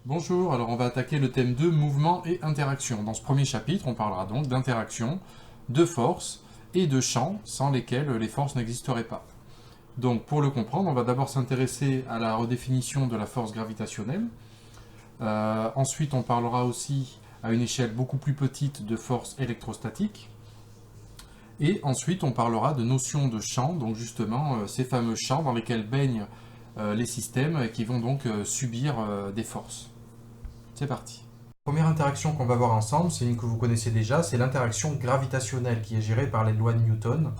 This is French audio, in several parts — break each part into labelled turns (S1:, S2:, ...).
S1: Bonjour, alors on va attaquer le thème 2, mouvement et interaction. Dans ce premier chapitre, on parlera donc d'interaction, de force et de champs sans lesquels les forces n'existeraient pas. Donc pour le comprendre, on va d'abord s'intéresser à la redéfinition de la force gravitationnelle. Ensuite, on parlera aussi à une échelle beaucoup plus petite de force électrostatique. Et ensuite, on parlera de notions de champs, donc justement ces fameux champs dans lesquels baignent les systèmes qui vont donc subir des forces. C'est parti. La première interaction qu'on va voir ensemble, c'est une que vous connaissez déjà, c'est l'interaction gravitationnelle qui est gérée par les lois de Newton.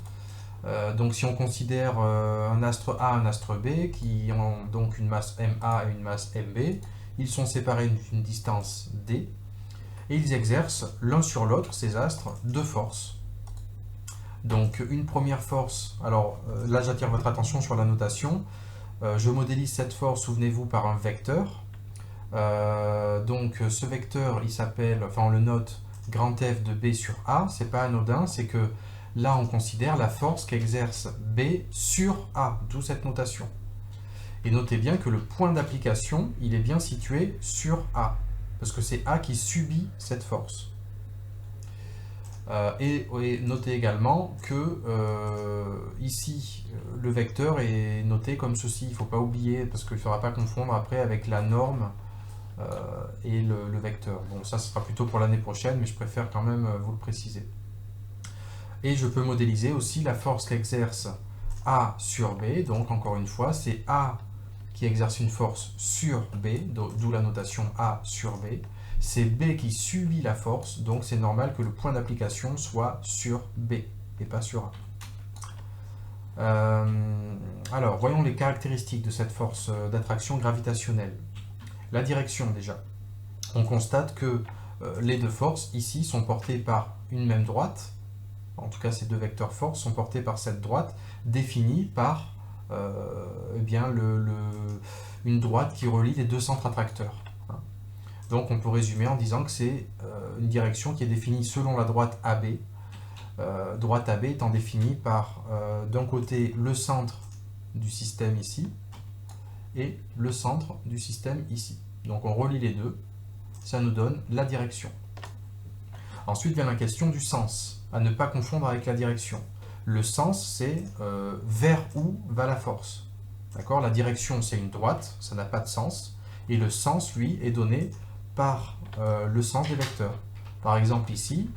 S1: Donc si on considère un astre A, un astre B, qui ont donc une masse MA et une masse MB, ils sont séparés d'une distance D, et ils exercent l'un sur l'autre, ces astres, deux forces. Donc une première force, alors là j'attire votre attention sur la notation, je modélise cette force, souvenez-vous, par un vecteur. Donc ce vecteur, il s'appelle, enfin on le note grand F de B sur A, c'est pas anodin, c'est que là on considère la force qu'exerce B sur A, d'où cette notation. Et notez bien que le point d'application, il est bien situé sur A, parce que c'est A qui subit cette force. Et notez également que ici, le vecteur est noté comme ceci, il ne faut pas oublier, parce qu'il ne faudra pas confondre après avec la norme et le vecteur. Bon, ça ce sera plutôt pour l'année prochaine, mais je préfère quand même vous le préciser. Et je peux modéliser aussi la force qu'exerce A sur B, donc encore une fois, c'est A qui exerce une force sur B, d'où la notation A sur B. C'est B qui subit la force, donc c'est normal que le point d'application soit sur B et pas sur A. Alors, voyons les caractéristiques de cette force d'attraction gravitationnelle. La direction déjà. On constate que les deux forces ici sont portées par une même droite, en tout cas ces deux vecteurs force sont portés par cette droite définie par une droite qui relie les deux centres attracteurs. Donc on peut résumer en disant que c'est une direction qui est définie selon la droite AB. Droite AB étant définie par d'un côté le centre du système ici et le centre du système ici. Donc on relie les deux, ça nous donne la direction. Ensuite vient la question du sens, à ne pas confondre avec la direction. Le sens, c'est vers où va la force. D'accord ? La direction, c'est une droite, ça n'a pas de sens. Et le sens, lui, est donné par le sens des vecteurs. Par exemple, ici,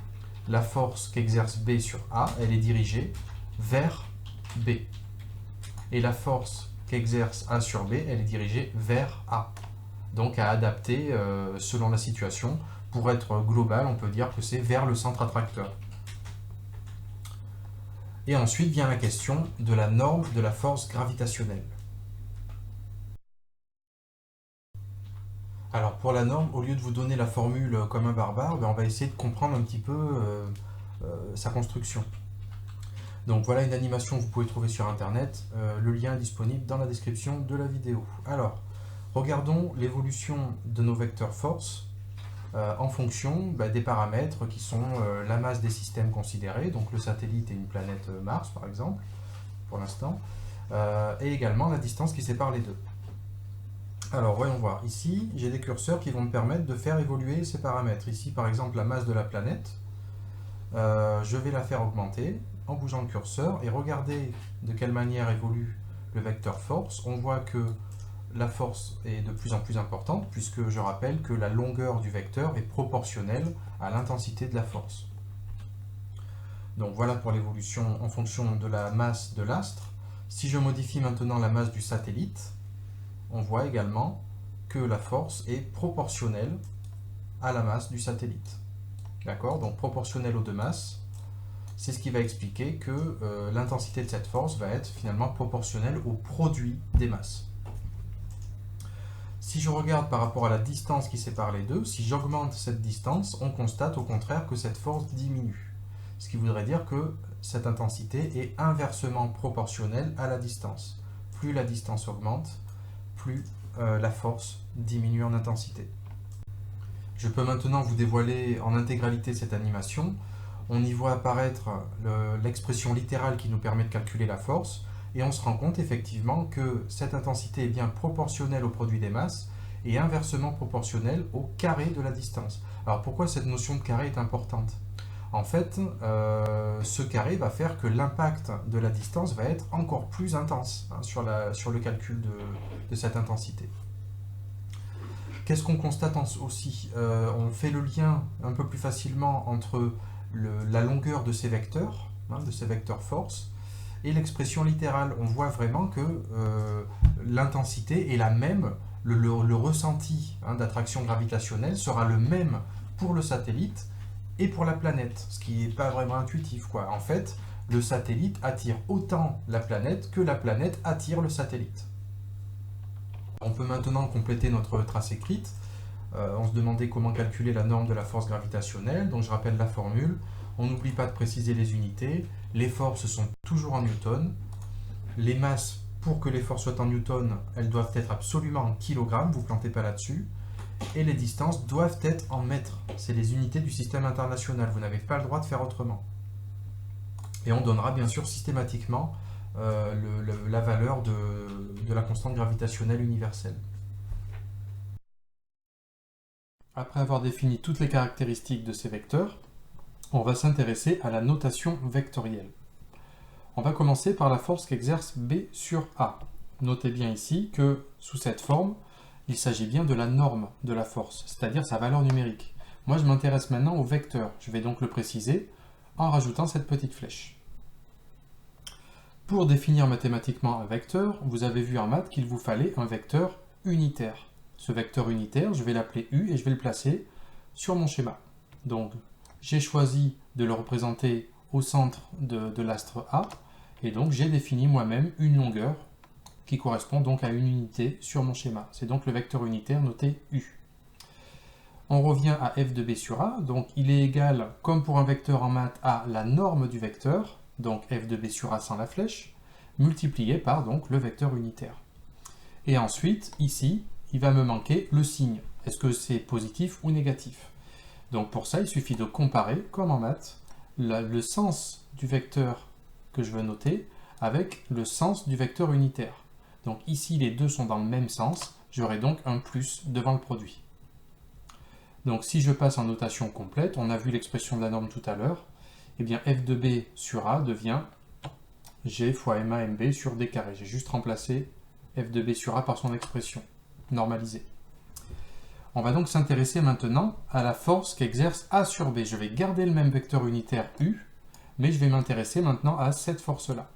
S1: la force qu'exerce B sur A, elle est dirigée vers B. Et la force qu'exerce A sur B, elle est dirigée vers A. Donc à adapter selon la situation. Pour être global, on peut dire que c'est vers le centre attracteur. Et ensuite vient la question de la norme de la force gravitationnelle. Alors pour la norme, au lieu de vous donner la formule comme un barbare, on va essayer de comprendre un petit peu sa construction. Donc voilà une animation que vous pouvez trouver sur internet, le lien est disponible dans la description de la vidéo. Alors, regardons l'évolution de nos vecteurs force en fonction des paramètres qui sont la masse des systèmes considérés, donc le satellite et une planète Mars par exemple, pour l'instant, et également la distance qui sépare les deux. Alors voyons voir, ici j'ai des curseurs qui vont me permettre de faire évoluer ces paramètres. Ici par exemple la masse de la planète, je vais la faire augmenter en bougeant le curseur et regardez de quelle manière évolue le vecteur force. On voit que la force est de plus en plus importante puisque je rappelle que la longueur du vecteur est proportionnelle à l'intensité de la force. Donc voilà pour l'évolution en fonction de la masse de l'astre. Si je modifie maintenant la masse du satellite, on voit également que la force est proportionnelle à la masse du satellite. D'accord ? Donc proportionnelle aux deux masses, c'est ce qui va expliquer que l'intensité de cette force va être finalement proportionnelle au produit des masses. Si je regarde par rapport à la distance qui sépare les deux, si j'augmente cette distance, on constate au contraire que cette force diminue. Ce qui voudrait dire que cette intensité est inversement proportionnelle à la distance. Plus la distance augmente, plus la force diminue en intensité. Je peux maintenant vous dévoiler en intégralité cette animation. On y voit apparaître l'expression littérale qui nous permet de calculer la force, et on se rend compte effectivement que cette intensité est bien proportionnelle au produit des masses, est inversement proportionnel au carré de la distance. Alors pourquoi cette notion de carré est importante? En fait, ce carré va faire que l'impact de la distance va être encore plus intense sur le calcul de cette intensité. Qu'est-ce qu'on constate aussi? On fait le lien un peu plus facilement entre la longueur de ces vecteurs force, et l'expression littérale. On voit vraiment que l'intensité est la même, le ressenti d'attraction gravitationnelle sera le même pour le satellite et pour la planète, ce qui n'est pas vraiment intuitif, quoi. En fait, le satellite attire autant la planète que la planète attire le satellite. On peut maintenant compléter notre trace écrite. On se demandait comment calculer la norme de la force gravitationnelle, donc je rappelle la formule. On n'oublie pas de préciser les unités. Les forces sont toujours en newton. Les masses, pour que les forces soient en newton, elles doivent être absolument en kilogrammes, vous ne plantez pas là-dessus. Et les distances doivent être en mètres. C'est les unités du système international, vous n'avez pas le droit de faire autrement. Et on donnera bien sûr systématiquement la valeur de la constante gravitationnelle universelle. Après avoir défini toutes les caractéristiques de ces vecteurs, on va s'intéresser à la notation vectorielle. On va commencer par la force qu'exerce B sur A. Notez bien ici que sous cette forme, il s'agit bien de la norme de la force, c'est-à-dire sa valeur numérique. Moi, je m'intéresse maintenant au vecteur. Je vais donc le préciser en rajoutant cette petite flèche. Pour définir mathématiquement un vecteur, vous avez vu en maths qu'il vous fallait un vecteur unitaire. Ce vecteur unitaire, je vais l'appeler U et je vais le placer sur mon schéma. Donc, j'ai choisi de le représenter au centre de l'astre A, et donc j'ai défini moi-même une longueur qui correspond donc à une unité sur mon schéma. C'est donc le vecteur unitaire noté U. On revient à f de b sur a, donc il est égal, comme pour un vecteur en maths, à la norme du vecteur, donc f de b sur a sans la flèche, multiplié par donc le vecteur unitaire. Et ensuite, ici, il va me manquer le signe. Est-ce que c'est positif ou négatif? Donc pour ça, il suffit de comparer, comme en maths, le sens du vecteur que je veux noter avec le sens du vecteur unitaire. Donc ici, les deux sont dans le même sens, j'aurai donc un plus devant le produit. Donc si je passe en notation complète, on a vu l'expression de la norme tout à l'heure, et bien f de b sur a devient g fois ma mb sur d carré. J'ai juste remplacé f de b sur a par son expression normalisée. On va donc s'intéresser maintenant à la force qu'exerce a sur b. Je vais garder le même vecteur unitaire u, mais je vais m'intéresser maintenant à cette force-là.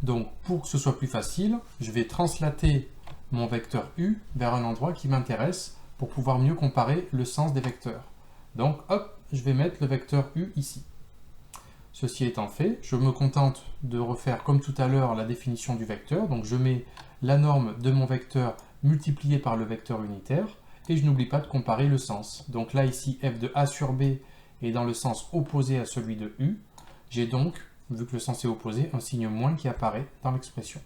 S1: Donc pour que ce soit plus facile, je vais translater mon vecteur u vers un endroit qui m'intéresse pour pouvoir mieux comparer le sens des vecteurs. Donc hop, je vais mettre le vecteur u ici. Ceci étant fait, je me contente de refaire comme tout à l'heure la définition du vecteur. Donc je mets la norme de mon vecteur multipliée par le vecteur unitaire et je n'oublie pas de comparer le sens. Donc là ici f de a sur b est dans le sens opposé à celui de u. J'ai donc, vu que le sens est opposé, un signe moins qui apparaît dans l'expression.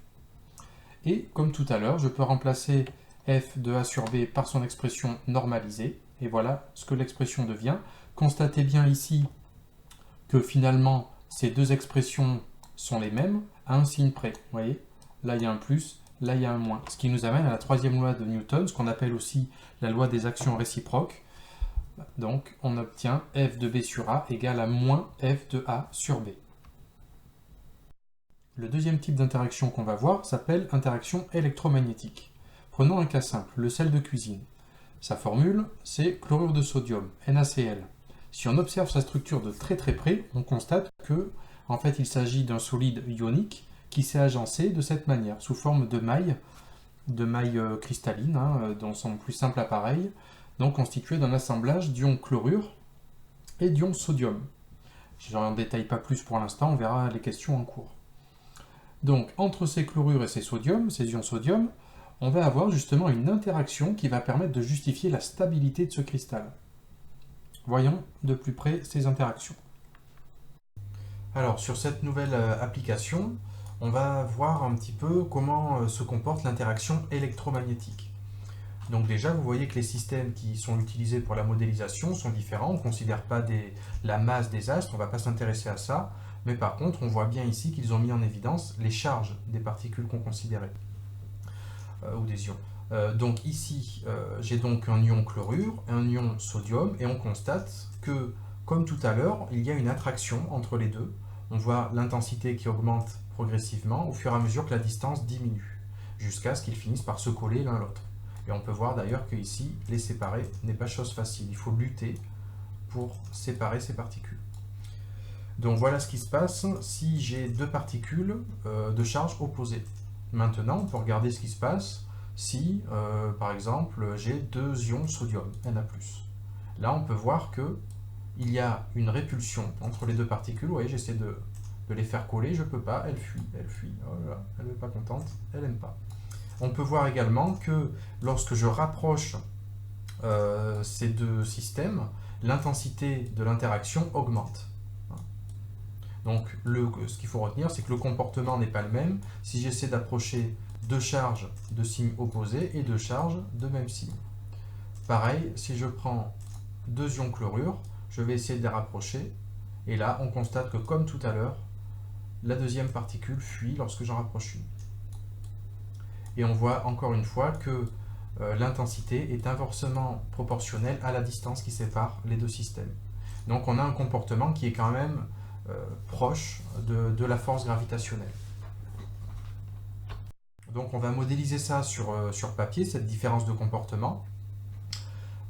S1: Et comme tout à l'heure, je peux remplacer f de a sur b par son expression normalisée. Et voilà ce que l'expression devient. Constatez bien ici que finalement, ces deux expressions sont les mêmes à un signe près. Vous voyez, là il y a un plus, là il y a un moins. Ce qui nous amène à la troisième loi de Newton, ce qu'on appelle aussi la loi des actions réciproques. Donc on obtient f de b sur a égale à moins f de a sur b. Le deuxième type d'interaction qu'on va voir s'appelle interaction électromagnétique. Prenons un cas simple, le sel de cuisine. Sa formule, c'est chlorure de sodium, NaCl. Si on observe sa structure de très très près, on constate que, en fait, il s'agit d'un solide ionique qui s'est agencé de cette manière, sous forme de mailles cristallines, dans son plus simple appareil, donc constitué d'un assemblage d'ions chlorure et d'ions sodium. Je n'en détaille pas plus pour l'instant, on verra les questions en cours. Donc, entre ces chlorures et ces ions sodium, on va avoir justement une interaction qui va permettre de justifier la stabilité de ce cristal. Voyons de plus près ces interactions. Alors, sur cette nouvelle application, on va voir un petit peu comment se comporte l'interaction électromagnétique. Donc déjà, vous voyez que les systèmes qui sont utilisés pour la modélisation sont différents. On ne considère pas la masse des astres, on ne va pas s'intéresser à ça. Mais par contre, on voit bien ici qu'ils ont mis en évidence les charges des particules qu'on considérait, ou des ions. Donc ici, j'ai donc un ion chlorure, un ion sodium, et on constate que, comme tout à l'heure, il y a une attraction entre les deux. On voit l'intensité qui augmente progressivement au fur et à mesure que la distance diminue, jusqu'à ce qu'ils finissent par se coller l'un l'autre. Et on peut voir d'ailleurs qu'ici, les séparer n'est pas chose facile. Il faut lutter pour séparer ces particules. Donc voilà ce qui se passe si j'ai deux particules de charge opposée. Maintenant, on peut regarder ce qui se passe si, par exemple, j'ai deux ions sodium, Na+. Là, on peut voir qu'il y a une répulsion entre les deux particules. Vous voyez, j'essaie de les faire coller, je ne peux pas, elle fuit. Oh là là, elle n'est pas contente, elle n'aime pas. On peut voir également que lorsque je rapproche ces deux systèmes, l'intensité de l'interaction augmente. Donc, ce qu'il faut retenir, c'est que le comportement n'est pas le même si j'essaie d'approcher deux charges de signes opposés et deux charges de même signe. Pareil, si je prends deux ions chlorure, je vais essayer de les rapprocher, et là, on constate que comme tout à l'heure, la deuxième particule fuit lorsque j'en rapproche une. Et on voit encore une fois que l'intensité est inversement proportionnelle à la distance qui sépare les deux systèmes. Donc on a un comportement qui est quand même proche de la force gravitationnelle. Donc on va modéliser ça sur papier, cette différence de comportement.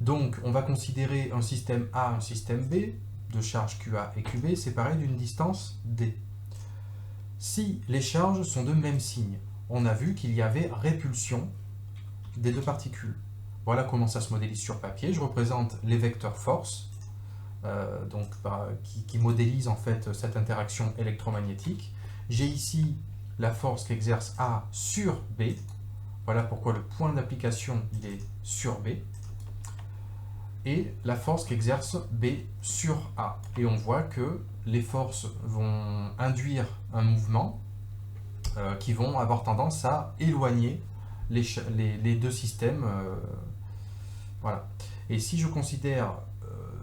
S1: Donc on va considérer un système A, un système B, de charges QA et QB, séparés d'une distance D. Si les charges sont de même signe, on a vu qu'il y avait répulsion des deux particules. Voilà comment ça se modélise sur papier. Je représente les vecteurs force, qui modélisent en fait cette interaction électromagnétique. J'ai ici la force qu'exerce A sur B. Voilà pourquoi le point d'application est sur B. Et la force qu'exerce B sur A. Et on voit que les forces vont induire un mouvement qui vont avoir tendance à éloigner les deux systèmes. Voilà. Et si je considère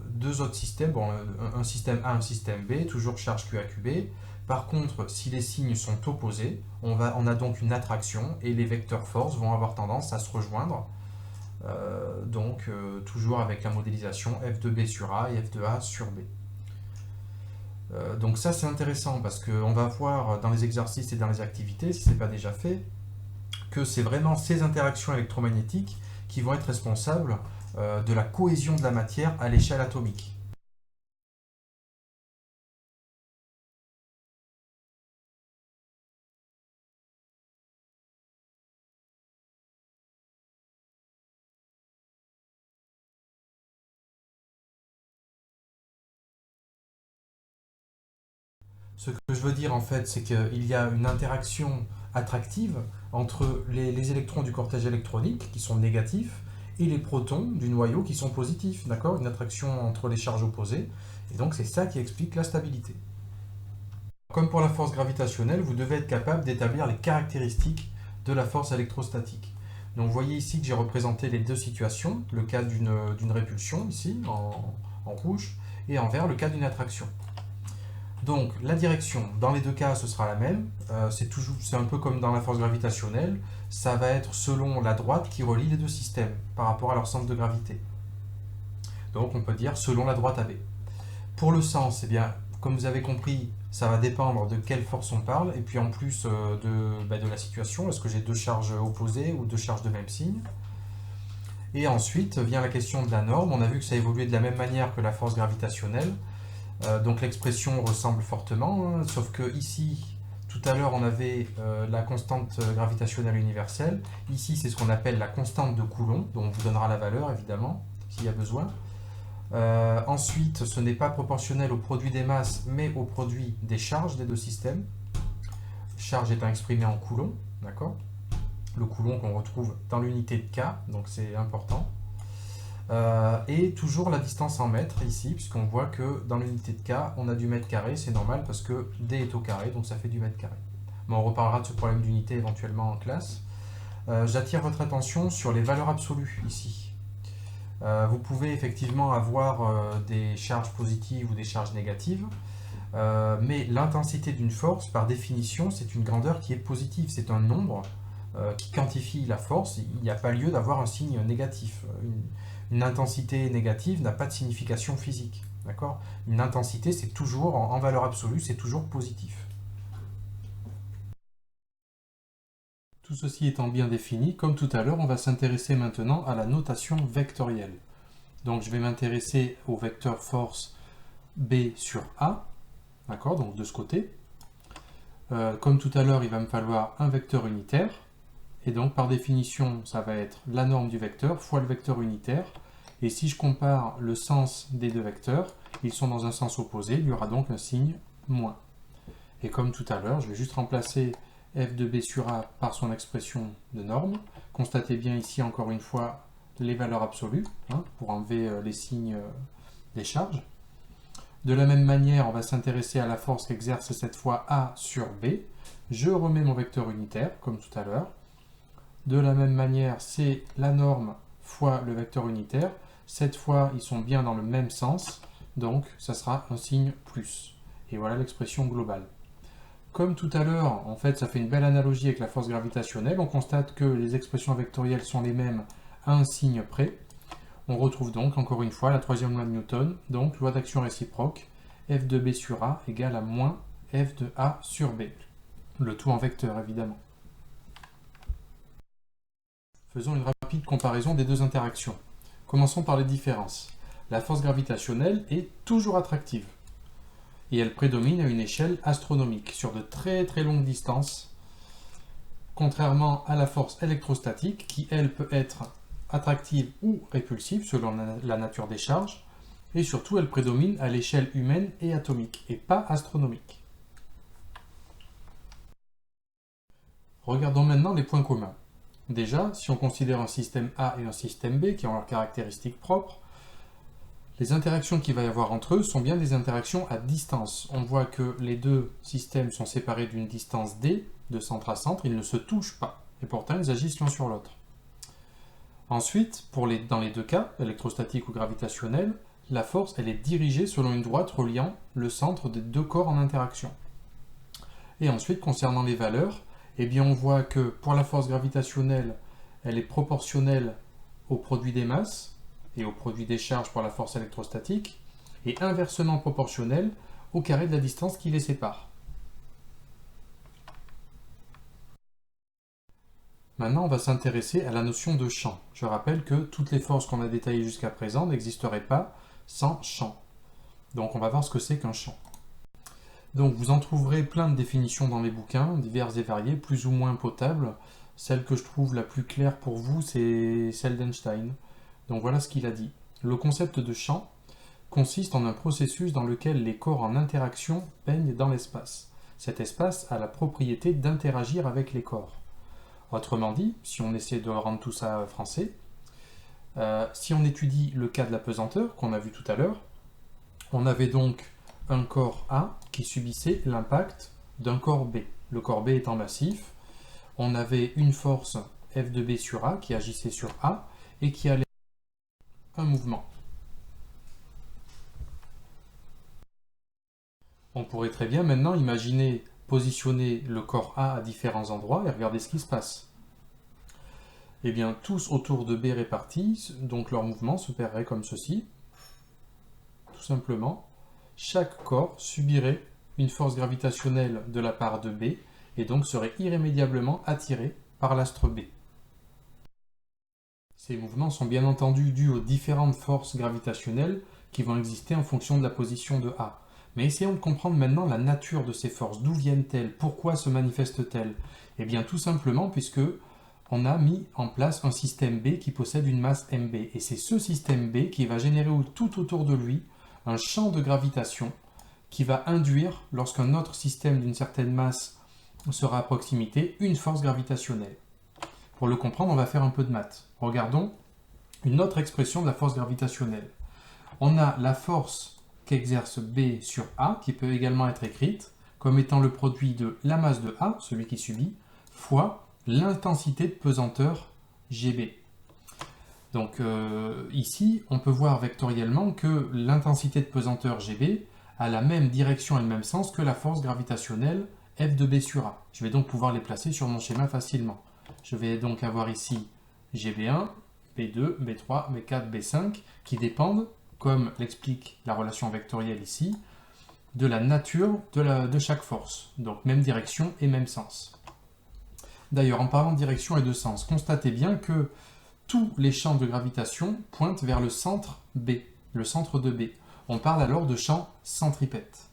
S1: deux autres systèmes, bon, un système A, un système B, toujours charge QAQB. Par contre, si les signes sont opposés, on a donc une attraction et les vecteurs force vont avoir tendance à se rejoindre. Toujours avec la modélisation F de B sur A et F de A sur B. Donc ça c'est intéressant parce qu'on va voir dans les exercices et dans les activités, si ce n'est pas déjà fait, que c'est vraiment ces interactions électromagnétiques qui vont être responsables de la cohésion de la matière à l'échelle atomique. Ce que je veux dire en fait, c'est qu'il y a une interaction attractive entre les électrons du cortège électronique qui sont négatifs et les protons du noyau qui sont positifs, d'accord? Une attraction entre les charges opposées, et donc c'est ça qui explique la stabilité. Comme pour la force gravitationnelle, vous devez être capable d'établir les caractéristiques de la force électrostatique. Donc vous voyez ici que j'ai représenté les deux situations, le cas d'une répulsion ici en rouge, et en vert le cas d'une attraction. Donc la direction, dans les deux cas, ce sera la même. C'est un peu comme dans la force gravitationnelle. Ça va être selon la droite qui relie les deux systèmes par rapport à leur centre de gravité. Donc on peut dire selon la droite AB. Pour le sens, eh bien, comme vous avez compris, ça va dépendre de quelle force on parle et puis en plus de la situation. Est-ce que j'ai deux charges opposées ou deux charges de même signe? Et ensuite vient la question de la norme. On a vu que ça évoluait de la même manière que la force gravitationnelle. Donc l'expression ressemble fortement, sauf que ici, tout à l'heure, on avait la constante gravitationnelle universelle. Ici, c'est ce qu'on appelle la constante de Coulomb, dont on vous donnera la valeur, évidemment, s'il y a besoin. Ensuite, ce n'est pas proportionnel au produit des masses, mais au produit des charges des deux systèmes. Charge étant exprimée en Coulomb, d'accord? Le Coulomb qu'on retrouve dans l'unité de K, donc c'est important. Et toujours la distance en mètres ici, puisqu'on voit que dans l'unité de K, on a du mètre carré, c'est normal parce que D est au carré, donc ça fait du mètre carré. Mais on reparlera de ce problème d'unité éventuellement en classe. J'attire votre attention sur les valeurs absolues ici. Vous pouvez effectivement avoir des charges positives ou des charges négatives, mais l'intensité d'une force, par définition, c'est une grandeur qui est positive, c'est un nombre qui quantifie la force, il n'y a pas lieu d'avoir un signe négatif. Une intensité négative n'a pas de signification physique. D'accord ? Une intensité, c'est toujours, en valeur absolue, c'est toujours positif. Tout ceci étant bien défini, comme tout à l'heure, on va s'intéresser maintenant à la notation vectorielle. Donc je vais m'intéresser au vecteur force B sur A, d'accord, donc de ce côté. Comme tout à l'heure, il va me falloir un vecteur unitaire, et donc par définition, ça va être la norme du vecteur fois le vecteur unitaire. Et si je compare le sens des deux vecteurs, ils sont dans un sens opposé, il y aura donc un signe moins. Et comme tout à l'heure, je vais juste remplacer f de b sur a par son expression de norme. Constatez bien ici encore une fois les valeurs absolues, pour enlever les signes des charges. De la même manière, on va s'intéresser à la force qu'exerce cette fois a sur b. Je remets mon vecteur unitaire, comme tout à l'heure. De la même manière, c'est la norme fois le vecteur unitaire. Cette fois, ils sont bien dans le même sens, donc ça sera un signe plus. Et voilà l'expression globale. Comme tout à l'heure, en fait, ça fait une belle analogie avec la force gravitationnelle. On constate que les expressions vectorielles sont les mêmes à un signe près. On retrouve donc, encore une fois, la troisième loi de Newton, donc loi d'action réciproque, f de b sur a égale à moins f de a sur b. Le tout en vecteur, évidemment. Faisons une rapide comparaison des deux interactions. Commençons par les différences. La force gravitationnelle est toujours attractive. Et elle prédomine à une échelle astronomique, sur de très très longues distances, contrairement à la force électrostatique, qui elle peut être attractive ou répulsive selon la nature des charges, et surtout elle prédomine à l'échelle humaine et atomique, et pas astronomique. Regardons maintenant les points communs. Déjà, si on considère un système A et un système B qui ont leurs caractéristiques propres, les interactions qu'il va y avoir entre eux sont bien des interactions à distance. On voit que les deux systèmes sont séparés d'une distance d, de centre à centre, ils ne se touchent pas, et pourtant ils agissent l'un sur l'autre. Ensuite, dans les deux cas, électrostatique ou gravitationnel, la force elle est dirigée selon une droite reliant le centre des deux corps en interaction. Et ensuite, concernant les valeurs, eh bien on voit que pour la force gravitationnelle, elle est proportionnelle au produit des masses, et au produit des charges pour la force électrostatique, et inversement proportionnelle au carré de la distance qui les sépare. Maintenant, on va s'intéresser à la notion de champ. Je rappelle que toutes les forces qu'on a détaillées jusqu'à présent n'existeraient pas sans champ. Donc on va voir ce que c'est qu'un champ. Donc vous en trouverez plein de définitions dans les bouquins, diverses et variées, plus ou moins potables. Celle que je trouve la plus claire pour vous, c'est celle d'Einstein. Donc voilà ce qu'il a dit. Le concept de champ consiste en un processus dans lequel les corps en interaction baignent dans l'espace. Cet espace a la propriété d'interagir avec les corps. Autrement dit, si on essaie de rendre tout ça français, si on étudie le cas de la pesanteur qu'on a vu tout à l'heure, on avait donc un corps A qui subissait l'impact d'un corps B. Le corps B étant massif, on avait une force F de B sur A qui agissait sur A et qui allait un mouvement. On pourrait très bien maintenant imaginer positionner le corps A à différents endroits et regarder ce qui se passe. Eh bien, tous autour de B répartis, donc leur mouvement se paierait comme ceci. Tout simplement, chaque corps subirait une force gravitationnelle de la part de B et donc serait irrémédiablement attiré par l'astre B. Ces mouvements sont bien entendu dus aux différentes forces gravitationnelles qui vont exister en fonction de la position de A. Mais essayons de comprendre maintenant la nature de ces forces. D'où viennent-elles? Pourquoi se manifestent-elles? Eh bien tout simplement puisque on a mis en place un système B qui possède une masse mB. Et c'est ce système B qui va générer tout autour de lui un champ de gravitation qui va induire, lorsqu'un autre système d'une certaine masse sera à proximité, une force gravitationnelle. Pour le comprendre, on va faire un peu de maths. Regardons une autre expression de la force gravitationnelle. On a la force qu'exerce B sur A, qui peut également être écrite comme étant le produit de la masse de A, celui qui subit, fois l'intensité de pesanteur GB. Donc ici, on peut voir vectoriellement que l'intensité de pesanteur GB a la même direction et le même sens que la force gravitationnelle F de B sur A. Je vais donc pouvoir les placer sur mon schéma facilement. Je vais donc avoir ici GB1, B2, B3, B4, B5 qui dépendent, comme l'explique la relation vectorielle ici, de la nature de chaque force. Donc même direction et même sens. D'ailleurs, en parlant de direction et de sens, constatez bien que tous les champs de gravitation pointent vers le centre B, le centre de B. On parle alors de champ centripète.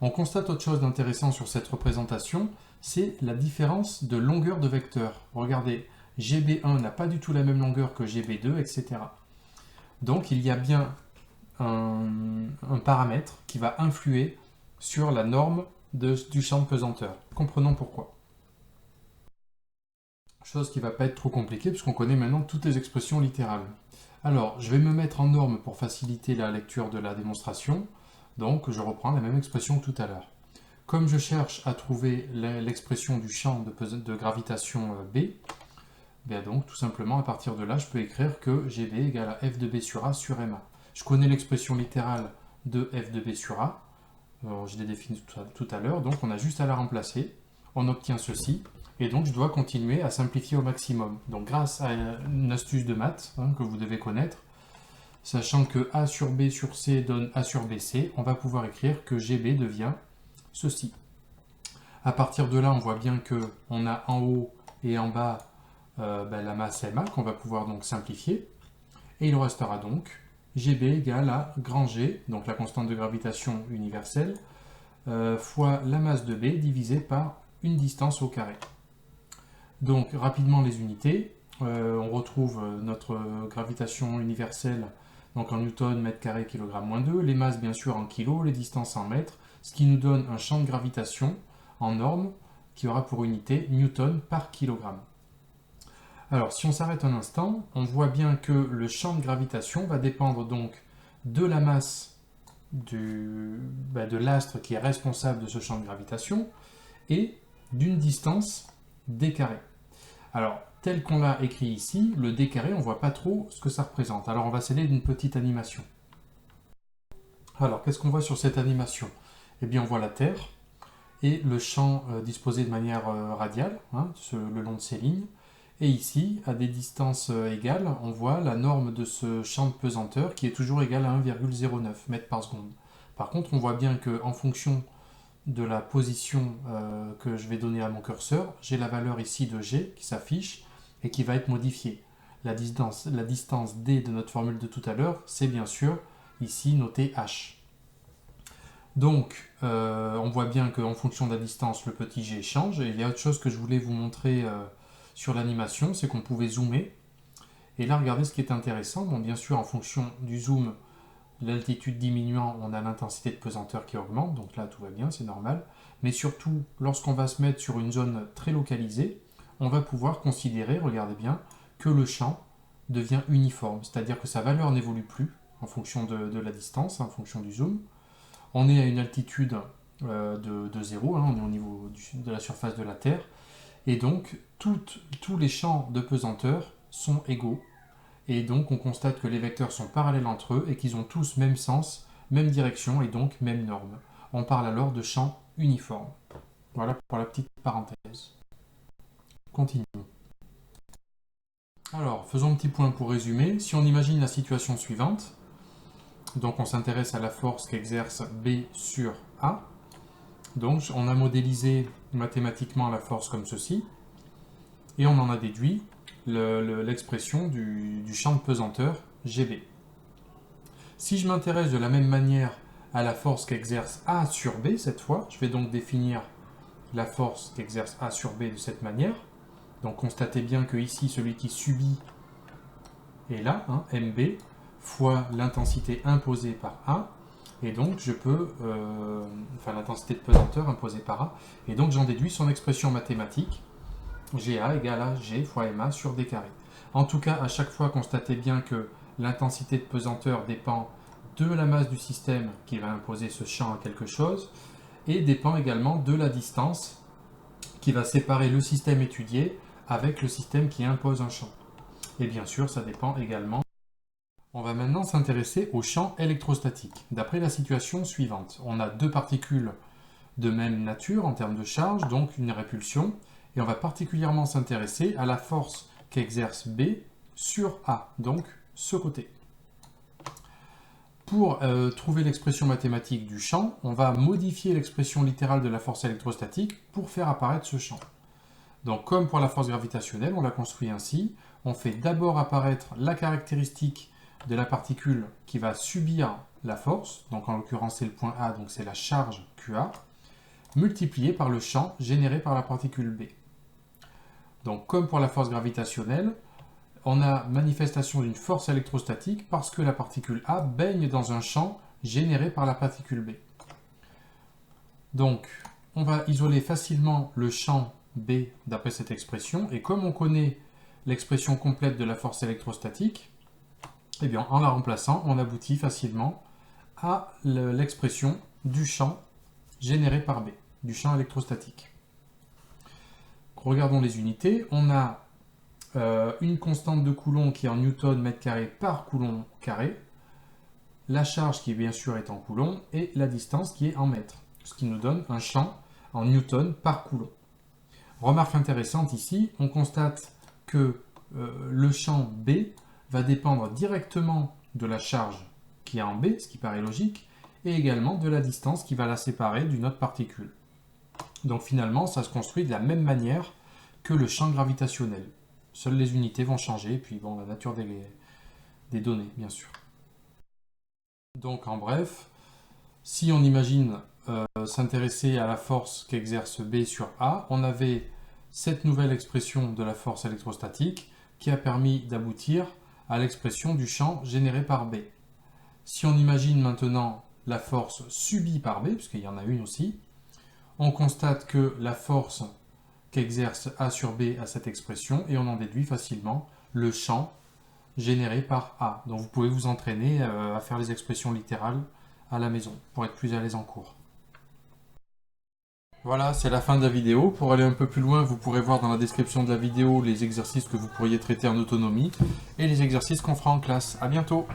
S1: On constate autre chose d'intéressant sur cette représentation, c'est la différence de longueur de vecteur. Regardez, GB1 n'a pas du tout la même longueur que GB2, etc. Donc il y a bien un paramètre qui va influer sur la norme du champ de pesanteur. Comprenons pourquoi. Chose qui ne va pas être trop compliquée puisqu'on connaît maintenant toutes les expressions littérales. Alors, je vais me mettre en norme pour faciliter la lecture de la démonstration. Donc, je reprends la même expression que tout à l'heure. Comme je cherche à trouver l'expression du champ de gravitation B, bien donc, tout simplement, à partir de là, je peux écrire que GB égale à F de B sur A sur MA. Je connais l'expression littérale de F de B sur A. Je l'ai définie tout à l'heure, donc on a juste à la remplacer. On obtient ceci. Et donc, je dois continuer à simplifier au maximum. Donc, grâce à une astuce de maths que vous devez connaître, sachant que A sur B sur C donne A sur BC, on va pouvoir écrire que GB devient ceci. À partir de là, on voit bien qu'on a en haut et en bas la masse MA qu'on va pouvoir donc simplifier. Et il restera donc GB égale à grand G, donc la constante de gravitation universelle, fois la masse de B divisée par une distance au carré. Donc rapidement les unités, on retrouve notre gravitation universelle donc en newton, mètre carré, kilogramme moins 2, les masses bien sûr en kilos, les distances en mètres, ce qui nous donne un champ de gravitation en norme qui aura pour unité newton par kilogramme. Alors si on s'arrête un instant, on voit bien que le champ de gravitation va dépendre donc de la masse de l'astre qui est responsable de ce champ de gravitation et d'une distance d carré. Alors, tel qu'on l'a écrit ici, le d carré, on ne voit pas trop ce que ça représente. Alors, on va s'aider d'une petite animation. Alors, qu'est-ce qu'on voit sur cette animation? Eh bien, on voit la Terre et le champ disposé de manière radiale, le long de ces lignes. Et ici, à des distances égales, on voit la norme de ce champ de pesanteur qui est toujours égale à 1,09 mètres par seconde. Par contre, on voit bien qu'en fonction de la position que je vais donner à mon curseur, j'ai la valeur ici de G qui s'affiche et qui va être modifiée. La distance D de notre formule de tout à l'heure, c'est bien sûr ici noté H. Donc, on voit bien qu'en fonction de la distance, le petit g change. Et il y a autre chose que je voulais vous montrer sur l'animation, c'est qu'on pouvait zoomer. Et là, regardez ce qui est intéressant. Bon, bien sûr, en fonction du zoom, l'altitude diminuant, on a l'intensité de pesanteur qui augmente, donc là tout va bien, c'est normal. Mais surtout, lorsqu'on va se mettre sur une zone très localisée, on va pouvoir considérer, regardez bien, que le champ devient uniforme, c'est-à-dire que sa valeur n'évolue plus en fonction de la distance, en fonction du zoom. On est à une altitude de 0, on est au niveau de la surface de la Terre, et donc tous les champs de pesanteur sont égaux. Et donc on constate que les vecteurs sont parallèles entre eux et qu'ils ont tous même sens, même direction et donc même norme. On parle alors de champ uniforme. Voilà pour la petite parenthèse. Continuons. Alors, faisons un petit point pour résumer. Si on imagine la situation suivante, donc on s'intéresse à la force qu'exerce B sur A. Donc on a modélisé mathématiquement la force comme ceci, et on en a déduit l'expression du champ de pesanteur GB. Si je m'intéresse de la même manière à la force qu'exerce A sur B cette fois, je vais donc définir la force qu'exerce A sur B de cette manière. Donc constatez bien que ici, celui qui subit est là, MB, fois l'intensité imposée par A, et donc je peux, l'intensité de pesanteur imposée par A, et donc j'en déduis son expression mathématique, GA égale à G fois MA sur D carré. En tout cas, à chaque fois, constatez bien que l'intensité de pesanteur dépend de la masse du système qui va imposer ce champ à quelque chose, et dépend également de la distance qui va séparer le système étudié avec le système qui impose un champ. Et bien sûr, ça dépend également. On va maintenant s'intéresser au champ électrostatique. D'après la situation suivante, on a deux particules de même nature en termes de charge, donc une répulsion, Et on va particulièrement s'intéresser à la force qu'exerce B sur A, donc ce côté. Pour trouver l'expression mathématique du champ, on va modifier l'expression littérale de la force électrostatique pour faire apparaître ce champ. Donc comme pour la force gravitationnelle, on la construit ainsi. On fait d'abord apparaître la caractéristique de la particule qui va subir la force, donc en l'occurrence c'est le point A, donc c'est la charge QA, multipliée par le champ généré par la particule B. Donc comme pour la force gravitationnelle, on a manifestation d'une force électrostatique parce que la particule A baigne dans un champ généré par la particule B. Donc, on va isoler facilement le champ B d'après cette expression, et comme on connaît l'expression complète de la force électrostatique, eh bien, en la remplaçant, on aboutit facilement à l'expression du champ généré par B, du champ électrostatique. Regardons les unités. On a une constante de Coulomb qui est en newton mètre carré par coulomb carré, la charge qui bien sûr est en coulomb et la distance qui est en mètres, ce qui nous donne un champ en newton par coulomb. Remarque intéressante ici, on constate que le champ B va dépendre directement de la charge qui est en B, ce qui paraît logique, et également de la distance qui va la séparer d'une autre particule. Donc finalement, ça se construit de la même manière que le champ gravitationnel. Seules les unités vont changer, et puis bon, la nature des données, bien sûr. Donc en bref, si on imagine s'intéresser à la force qu'exerce B sur A, on avait cette nouvelle expression de la force électrostatique qui a permis d'aboutir à l'expression du champ généré par B. Si on imagine maintenant la force subie par B, puisqu'il y en a une aussi, on constate que la force qu'exerce A sur B à cette expression, et on en déduit facilement le champ généré par A. Donc vous pouvez vous entraîner à faire les expressions littérales à la maison pour être plus à l'aise en cours. Voilà, c'est la fin de la vidéo. Pour aller un peu plus loin, vous pourrez voir dans la description de la vidéo les exercices que vous pourriez traiter en autonomie et les exercices qu'on fera en classe. À bientôt!